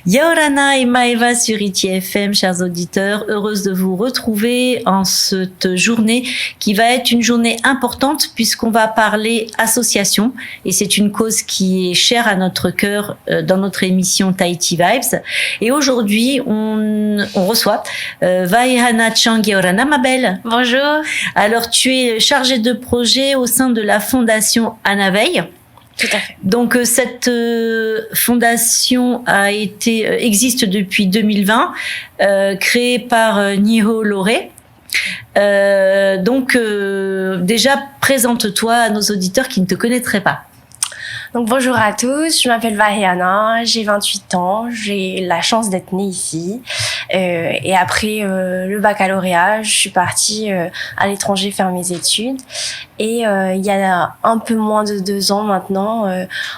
Yaorana et Maeva sur ITI FM, chers auditeurs, heureuse de vous retrouver en cette journée qui va être une journée importante puisqu'on va parler association et c'est une cause qui est chère à notre cœur dans notre émission Tahiti Vibes. Et aujourd'hui, on reçoit Vaihana Chang Yaorana, ma belle. Bonjour. Alors, tu es chargée de projet au sein de la Fondation Anna Veil. Tout à fait. Donc cette fondation existe depuis 2020, créée par Niho Loré. Déjà présente-toi à nos auditeurs qui ne te connaîtraient pas. Donc bonjour à tous, je m'appelle Vaihana, j'ai 28 ans, j'ai la chance d'être née ici. Et après le baccalauréat, je suis partie à l'étranger faire mes études. Et il y a un peu moins de 2 ans maintenant,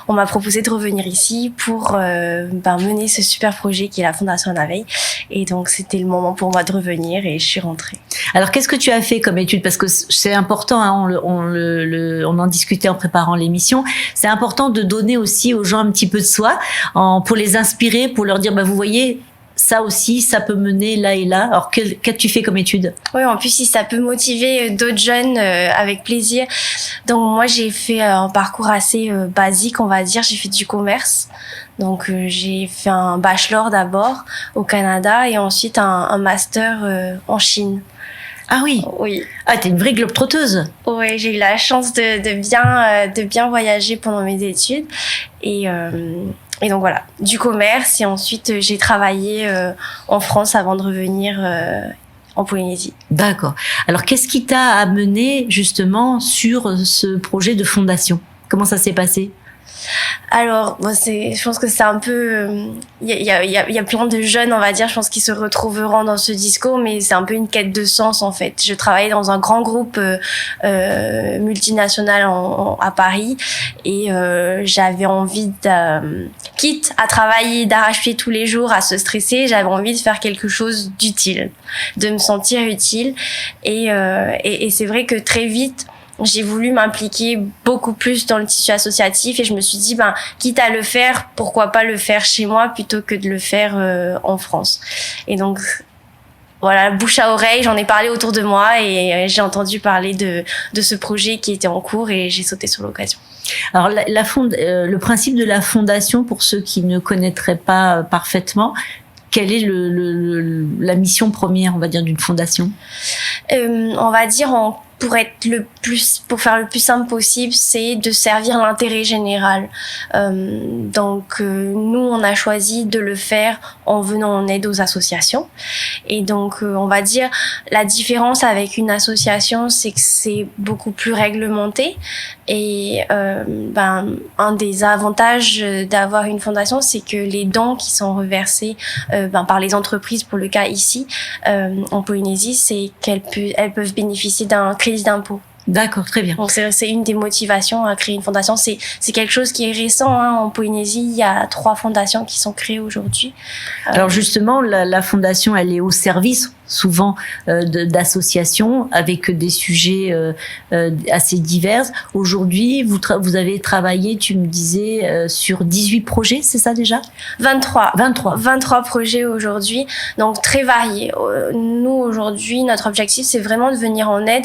on m'a proposé de revenir ici pour mener ce super projet qui est la Fondation Anna Veil. Et donc c'était le moment pour moi de revenir et je suis rentrée. Alors qu'est-ce que tu as fait comme étude? Parce que c'est important, hein, on en discutait en préparant l'émission. C'est important de donner aussi aux gens un petit peu de soi, pour les inspirer, pour leur dire, vous voyez, ça aussi, ça peut mener là et là. Alors, qu'as-tu fait comme étude? Oui, en plus, si ça peut motiver d'autres jeunes, avec plaisir. Donc, moi, j'ai fait un parcours assez basique, on va dire. J'ai fait du commerce. Donc, j'ai fait un bachelor d'abord au Canada et ensuite un master en Chine. Ah oui. Oui. Ah, t'es une vraie globe-trotteuse. Oui, j'ai eu la chance de bien voyager pendant mes études et donc voilà, du commerce et ensuite j'ai travaillé en France avant de revenir en Polynésie. D'accord. Alors qu'est-ce qui t'a amené justement sur ce projet de fondation? Comment ça s'est passé? Alors, je pense que c'est un peu, il y a plein de jeunes, on va dire, je pense qu'ils se retrouveront dans ce discours, mais c'est un peu une quête de sens en fait. Je travaillais dans un grand groupe multinational à Paris et j'avais envie quitte à travailler d'arrache-pied tous les jours, à se stresser, j'avais envie de faire quelque chose d'utile, de me sentir utile et c'est vrai que très vite j'ai voulu m'impliquer beaucoup plus dans le tissu associatif et je me suis dit, quitte à le faire, pourquoi pas le faire chez moi plutôt que de le faire en France. Et donc, voilà, bouche à oreille, j'en ai parlé autour de moi et j'ai entendu parler de ce projet qui était en cours et j'ai sauté sur l'occasion. Alors, le principe de la fondation, pour ceux qui ne connaîtraient pas parfaitement, quelle est la mission première, on va dire, d'une fondation? On va dire pour faire le plus simple possible, c'est de servir l'intérêt général. Donc nous, on a choisi de le faire en venant en aide aux associations. Et donc, on va dire, la différence avec une association, c'est que c'est beaucoup plus réglementé. Et un des avantages d'avoir une fondation, c'est que les dons qui sont reversés par les entreprises, pour le cas ici, en Polynésie, c'est elles peuvent bénéficier d'un crédit d'impôt. D'accord, très bien. Donc c'est une des motivations à créer une fondation. C'est quelque chose qui est récent, hein. En Polynésie, il y a 3 fondations qui sont créées aujourd'hui. Alors justement, la fondation, elle est au service souvent d'associations avec des sujets assez divers. Aujourd'hui, vous avez travaillé, tu me disais, sur 18 projets, c'est ça déjà? 23 projets aujourd'hui, donc très variés. Nous, aujourd'hui, notre objectif, c'est vraiment de venir en aide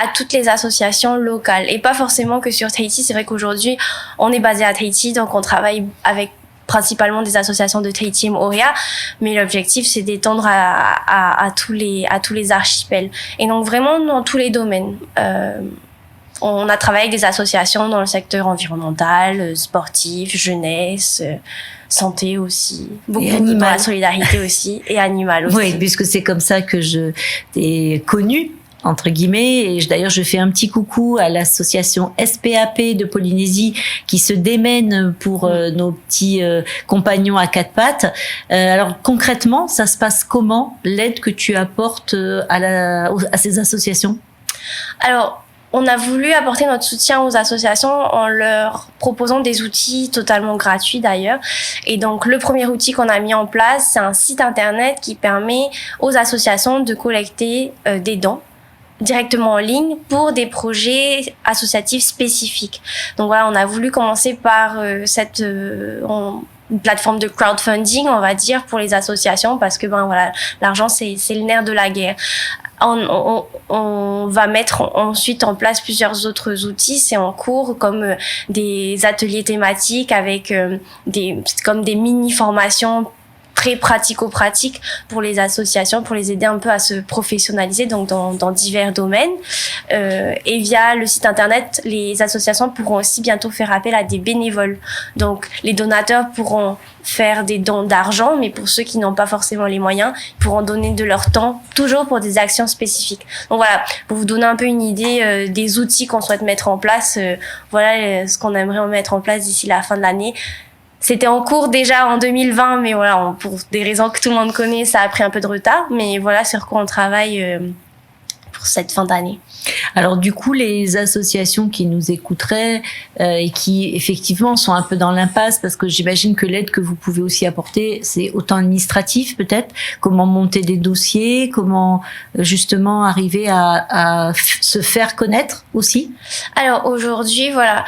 à toutes les associations locales et pas forcément que sur Tahiti. C'est vrai qu'aujourd'hui, on est basé à Tahiti, donc on travaille avec principalement des associations de Tahiti et Moorea, mais l'objectif c'est d'étendre à tous les archipels et donc vraiment dans tous les domaines. On a travaillé avec des associations dans le secteur environnemental, sportif, jeunesse, santé aussi, beaucoup dans la solidarité aussi et animal aussi. Oui, puisque c'est comme ça que je t'ai connue, entre guillemets, et d'ailleurs je fais un petit coucou à l'association SPAP de Polynésie qui se démène pour nos petits compagnons à 4 pattes. Alors concrètement, ça se passe comment, l'aide que tu apportes à ces associations? Alors, on a voulu apporter notre soutien aux associations en leur proposant des outils totalement gratuits d'ailleurs. Et donc, le premier outil qu'on a mis en place, c'est un site internet qui permet aux associations de collecter des dons directement en ligne pour des projets associatifs spécifiques. Donc voilà, on a voulu commencer par une plateforme de crowdfunding, on va dire, pour les associations, parce que ben voilà, l'argent c'est le nerf de la guerre. On va mettre ensuite en place plusieurs autres outils, c'est en cours, comme des ateliers thématiques avec comme des mini-formations très pratico-pratiques pour les associations, pour les aider un peu à se professionnaliser, donc dans divers domaines. Et via le site internet, les associations pourront aussi bientôt faire appel à des bénévoles. Donc les donateurs pourront faire des dons d'argent, mais pour ceux qui n'ont pas forcément les moyens, ils pourront donner de leur temps, toujours pour des actions spécifiques. Donc voilà, pour vous donner un peu une idée des outils qu'on souhaite mettre en place, voilà ce qu'on aimerait mettre en place d'ici la fin de l'année. C'était en cours déjà en 2020, mais voilà, pour des raisons que tout le monde connaît, ça a pris un peu de retard. Mais voilà sur quoi on travaille pour cette fin d'année. Alors du coup, les associations qui nous écouteraient et qui effectivement sont un peu dans l'impasse, parce que j'imagine que l'aide que vous pouvez aussi apporter, c'est autant administratif peut-être, comment monter des dossiers, comment justement arriver à se faire connaître aussi. Alors aujourd'hui, voilà.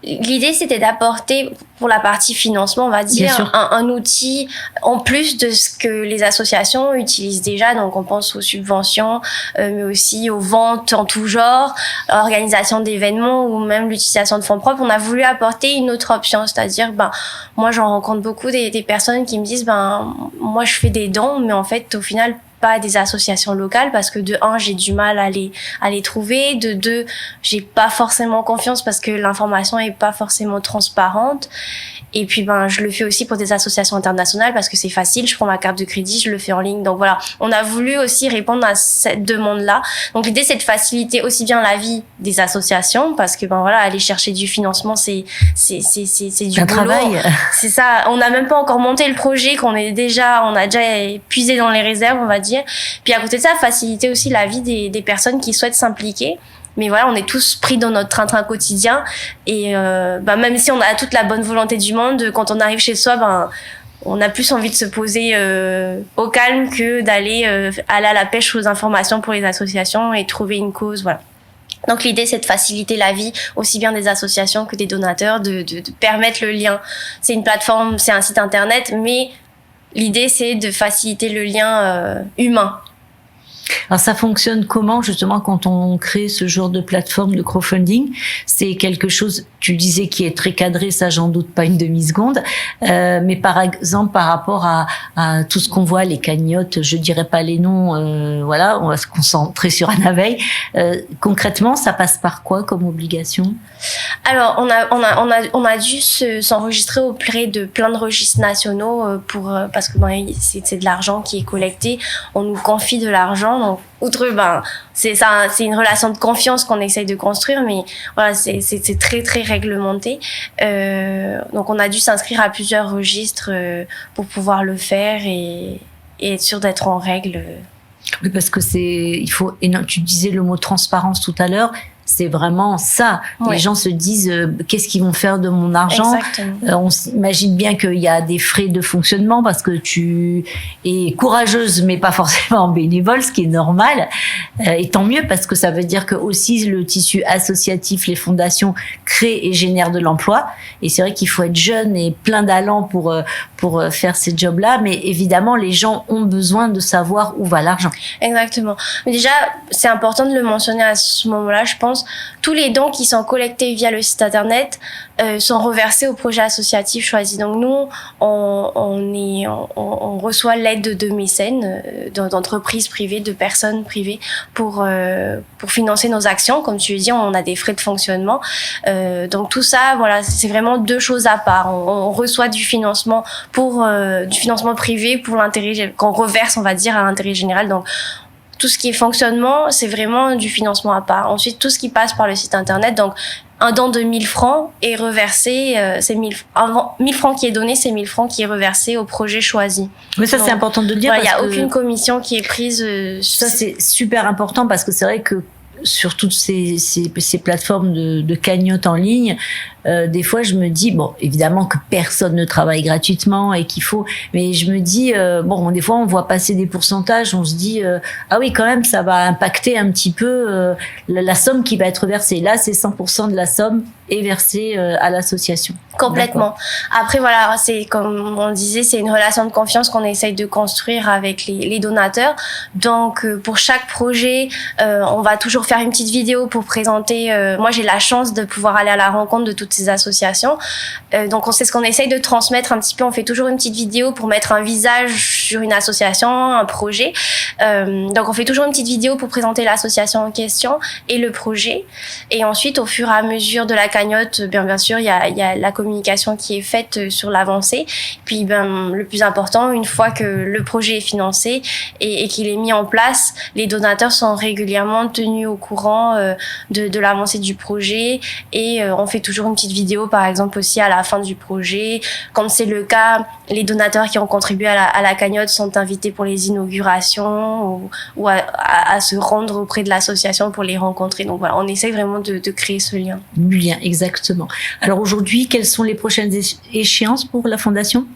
L'idée, c'était d'apporter, pour la partie financement, on va dire, un outil en plus de ce que les associations utilisent déjà. Donc, on pense aux subventions, mais aussi aux ventes en tout genre, à l'organisation d'événements ou même l'utilisation de fonds propres. On a voulu apporter une autre option, c'est-à-dire, moi, j'en rencontre beaucoup des personnes qui me disent, moi, je fais des dons, mais en fait, au final, pas des associations locales parce que de un, j'ai du mal à les trouver, de deux, j'ai pas forcément confiance parce que l'information est pas forcément transparente. Et puis je le fais aussi pour des associations internationales parce que c'est facile, je prends ma carte de crédit, je le fais en ligne. Donc voilà, on a voulu aussi répondre à cette demande-là. Donc l'idée, c'est de faciliter aussi bien la vie des associations parce que voilà, aller chercher du financement, c'est du boulot. Travail. C'est ça, on n'a même pas encore monté le projet on a déjà épuisé dans les réserves, on va dire. Puis à côté de ça, faciliter aussi la vie des personnes qui souhaitent s'impliquer. Mais voilà, on est tous pris dans notre train-train quotidien et même si on a toute la bonne volonté du monde, quand on arrive chez soi, on a plus envie de se poser au calme que d'aller aller à la pêche aux informations pour les associations et trouver une cause, voilà. Donc l'idée, c'est de faciliter la vie aussi bien des associations que des donateurs, de permettre le lien. C'est une plateforme, c'est un site internet, mais l'idée, c'est de faciliter le lien humain. Alors ça fonctionne comment justement quand on crée ce genre de plateforme de crowdfunding? C'est quelque chose, tu disais, qui est très cadré, ça j'en doute pas une demi-seconde, mais par exemple par rapport à tout ce qu'on voit, les cagnottes, je dirais pas les noms, voilà, on va se concentrer sur Anna Veil. Concrètement, ça passe par quoi comme obligation? Alors on a dû s'enregistrer auprès de plein de registres nationaux parce que c'est de l'argent qui est collecté, on nous confie de l'argent. Donc, outre, c'est une relation de confiance qu'on essaye de construire, mais voilà, c'est très, très réglementé. Donc, on a dû s'inscrire à plusieurs registres pour pouvoir le faire et être sûr d'être en règle. Oui, parce que tu disais le mot transparence tout à l'heure. C'est vraiment ça. Ouais. Les gens se disent qu'est-ce qu'ils vont faire de mon argent. On s'imagine bien qu'il y a des frais de fonctionnement parce que tu es courageuse mais pas forcément bénévole, ce qui est normal. Et tant mieux parce que ça veut dire que aussi le tissu associatif, les fondations créent et génèrent de l'emploi. Et c'est vrai qu'il faut être jeune et plein d'allant pour faire ces jobs-là. Mais évidemment, les gens ont besoin de savoir où va l'argent. Exactement. Mais déjà, c'est important de le mentionner à ce moment-là, je pense. Tous les dons qui sont collectés via le site internet sont reversés au projet associatif choisi. Donc nous, on reçoit l'aide de mécènes, d'entreprises privées, de personnes privées pour financer nos actions. Comme tu le dis, on a des frais de fonctionnement. Donc tout ça, voilà, c'est vraiment deux choses à part. On reçoit du financement du financement privé pour l'intérêt qu'on reverse, on va dire, à l'intérêt général. Donc tout ce qui est fonctionnement, c'est vraiment du financement à part. Ensuite, tout ce qui passe par le site internet, donc un don de 1000 francs est reversé, c'est 1000 francs qui est donné, c'est 1000 francs qui est reversé au projet choisi. Mais ça, c'est important de le dire. Il n'y a aucune commission qui est prise. Ça, c'est super important parce que c'est vrai que sur toutes ces plateformes de cagnotte en ligne, des fois je me dis, bon, évidemment que personne ne travaille gratuitement et qu'il faut, mais je me dis, bon, des fois on voit passer des pourcentages, on se dit, ah oui, quand même, ça va impacter un petit peu la somme qui va être versée. Là, c'est 100% de la somme est versée à l'association. Complètement. Après, voilà, c'est comme on le disait, c'est une relation de confiance qu'on essaye de construire avec les donateurs. Donc, pour chaque projet, on va toujours faire une petite vidéo pour présenter. Moi, j'ai la chance de pouvoir aller à la rencontre de toutes ces associations. Donc, c'est ce qu'on essaye de transmettre un petit peu. On fait toujours une petite vidéo pour mettre un visage sur une association, un projet. Donc, on fait toujours une petite vidéo pour présenter l'association en question et le projet. Et ensuite, au fur et à mesure de la cagnotte, bien sûr, il y a la communication qui est faite sur l'avancée. Puis, le plus important, une fois que le projet est financé et qu'il est mis en place, les donateurs sont régulièrement tenus au courant de l'avancée du projet. Et on fait toujours une petite vidéo, par exemple, aussi à la fin du projet. Quand c'est le cas, les donateurs qui ont contribué à la cagnotte sont invités pour les inaugurations ou à se rendre auprès de l'association pour les rencontrer. Donc voilà, on essaie vraiment de créer ce lien. Du lien, exactement. Alors aujourd'hui, quelles sont les prochaines échéances pour la Fondation ?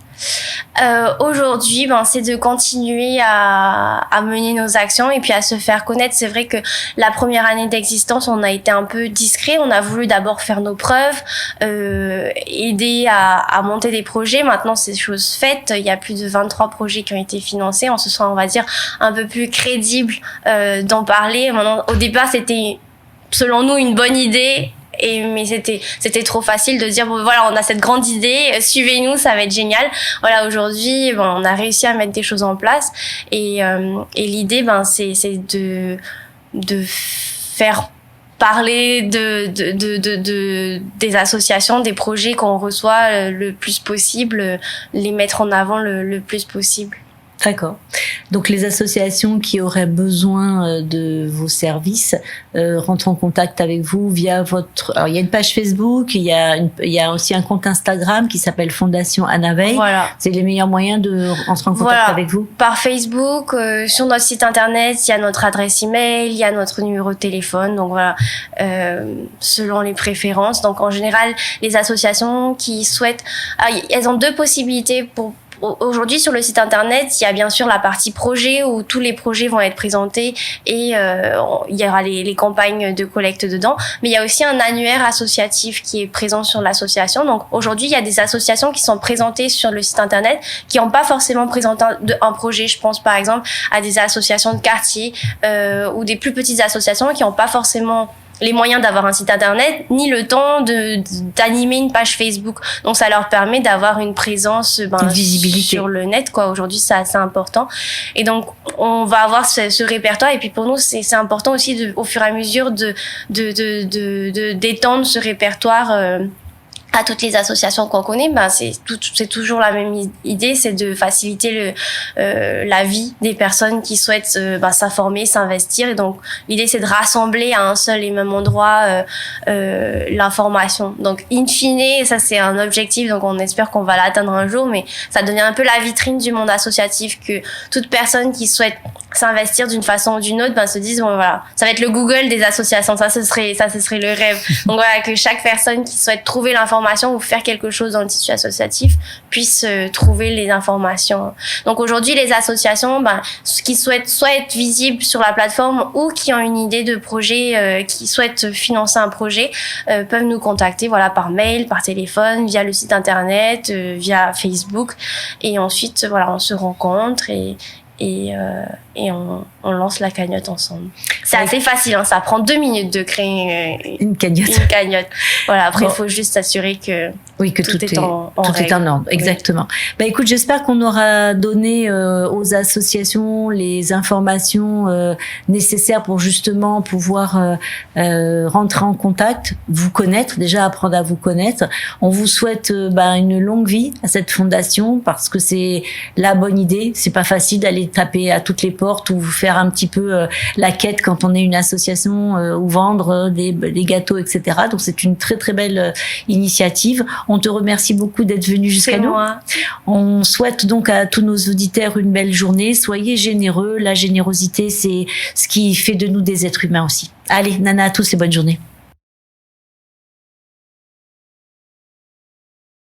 Aujourd'hui, c'est de continuer à mener nos actions et puis à se faire connaître. C'est vrai que la première année d'existence, on a été un peu discret. On a voulu d'abord faire nos preuves, aider à monter des projets. Maintenant, c'est chose faite. Il y a plus de 23 projets qui ont été financés. On se sent, on va dire, un peu plus crédible d'en parler. Maintenant, au départ, c'était, selon nous, une bonne idée. Mais c'était trop facile de dire, bon, voilà, on a cette grande idée, suivez-nous, ça va être génial. Voilà, aujourd'hui, on a réussi à mettre des choses en place et l'idée, c'est de faire parler des associations, des projets qu'on reçoit le plus possible, les mettre en avant le plus possible. D'accord. Donc les associations qui auraient besoin de vos services rentrent en contact avec vous via votre. Alors il y a une page Facebook, il y a aussi un compte Instagram qui s'appelle Fondation Anna Veil. Voilà. C'est les meilleurs moyens de rentrer en contact avec vous. Par Facebook, sur notre site internet, il y a notre adresse email, il y a notre numéro de téléphone. Donc voilà, selon les préférences. Donc en général, les associations qui souhaitent, elles ont deux possibilités pour. Aujourd'hui, sur le site internet, il y a bien sûr la partie projet où tous les projets vont être présentés et il y aura les campagnes de collecte dedans. Mais il y a aussi un annuaire associatif qui est présent sur l'association. Donc aujourd'hui, il y a des associations qui sont présentées sur le site internet qui n'ont pas forcément présenté un projet. Je pense par exemple à des associations de quartier ou des plus petites associations qui n'ont pas forcément les moyens d'avoir un site internet, ni le temps d'animer une page Facebook. Donc, ça leur permet d'avoir une présence, une visibilité sur le net, quoi. Aujourd'hui, c'est assez important. Et donc, on va avoir ce répertoire. Et puis, pour nous, c'est important aussi au fur et à mesure d'étendre ce répertoire, à toutes les associations qu'on connaît. C'est toujours la même idée, c'est de faciliter la vie des personnes qui souhaitent s'informer, s'investir. Et donc l'idée, c'est de rassembler à un seul et même endroit l'information. Donc in fine, ça c'est un objectif, donc on espère qu'on va l'atteindre un jour, mais ça devient un peu la vitrine du monde associatif, que toute personne qui souhaite s'investir d'une façon ou d'une autre se dise, bon voilà, ça va être le Google des associations. Ça ce serait le rêve. Donc voilà, que chaque personne qui souhaite trouver l'information ou faire quelque chose dans le tissu associatif puisse trouver les informations. Donc aujourd'hui, les associations qui souhaitent soit être visibles sur la plateforme ou qui ont une idée de projet, qui souhaitent financer un projet, peuvent nous contacter par mail, par téléphone, via le site internet, via Facebook, et ensuite on se rencontre et on lance la cagnotte ensemble. C'est assez facile, ça prend 2 minutes de créer une cagnotte. Voilà, après il faut juste s'assurer que tout est en ordre. Exactement. Écoute, j'espère qu'on aura donné aux associations les informations nécessaires pour justement pouvoir rentrer en contact, vous connaître, déjà apprendre à vous connaître. On vous souhaite une longue vie à cette fondation, parce que c'est la bonne idée. C'est pas facile d'aller aller taper à toutes les portes ou faire un petit peu la quête quand on est une association ou vendre des gâteaux, etc. Donc c'est une très très belle initiative. On te remercie beaucoup d'être venu jusqu'à nous. Moi. On souhaite donc à tous nos auditeurs une belle journée. Soyez généreux. La générosité, c'est ce qui fait de nous des êtres humains aussi. Allez, Nana à tous et bonne journée.